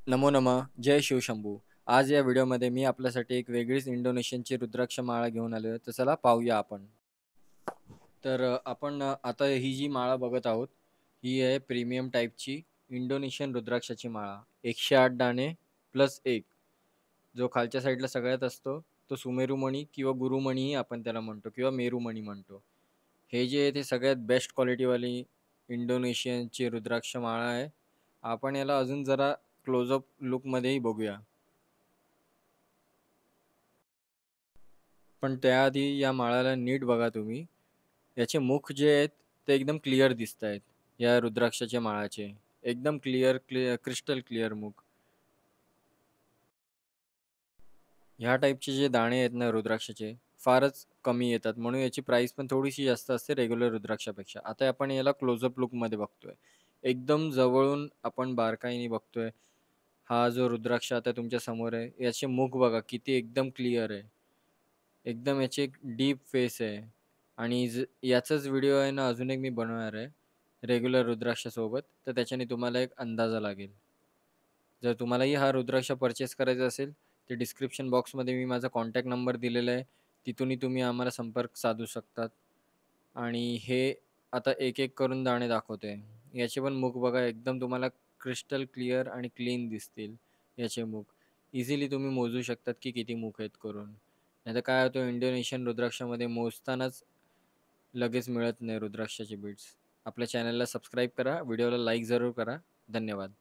नमो नमः. जय शिवशंभू. आज या व्हिडिओमध्ये मी आपल्यासाठी एक वेगळीच इंडोनेशियनची रुद्राक्ष माळा घेऊन आलोय. तर चला पाहूया आपण. आपण आता ही जी माळा बघत आहोत, ही आहे प्रीमियम टाईपची इंडोनेशियन रुद्राक्षाची माळा. 108 दाणे प्लस 1. जो खालच्या साईडला सगळ्यात असतो, तो सुमेरुमणी किंवा गुरुमणीही आपण त्याला म्हणतो किंवा मेरुमणी म्हणतो. हे जे आहे ते सगळ्यात बेस्ट क्वालिटीवाली इंडोनेशियनची रुद्राक्ष माळा आहे. आपण याला अजून जरा क्लोजअप लुकमध्येही बघूया. पण त्याआधी या माळाला नीट बघा तुम्ही. याचे मुख जे आहेत ते एकदम क्लिअर दिसतायत. या रुद्राक्षाच्या माळाचे. एकदम क्रिस्टल क्लिअर मुख. ह्या टाईपचे जे दाणे आहेत ना रुद्राक्षाचे, फारच कमी येतात. म्हणून याची प्राईस पण थोडीशी जास्त असते रेग्युलर रुद्राक्षापेक्षा. आता आपण याला क्लोजअप लुकमध्ये बघतोय. एकदम जवळून आपण बारकाईने बघतोय. हा जो रुद्राक्ष आता तुमच्या समोर आहे, याचे मुख बघा किती एकदम क्लिअर आहे. एकदम याची एक डीप फेस आहे. आणि याचाच व्हिडिओ आहे ना अजून एक मी बनवणार आहे, रेग्युलर रुद्राक्षासोबत. तर त्याच्याने तुम्हाला एक अंदाजा लागेल. जर तुम्हालाही हा रुद्राक्ष पर्चेस करायचा असेल, तर डिस्क्रिप्शन बॉक्समध्ये मी माझा कॉन्टॅक्ट नंबर दिलेला आहे. तिथूनही तुम्ही आम्हाला संपर्क साधू शकतात. आणि हे आता एक-एक करून दाणे दाखवतोय. याचे पण मुख बघा एकदम तुम्हाला क्रिस्टल क्लिअर आणि क्लीन दिसतील याचे मुख. इझिली तुम्ही मोजू शकतात की किती मुख आहेत करून. नाहीतर काय होतं इंडोनेशियन रुद्राक्षामध्ये मोजतानाच लगेच मिळत नाही रुद्राक्षाचे बीड्स. आपल्या चॅनलला सबस्क्राईब करा, व्हिडिओला लाईक जरूर करा. धन्यवाद.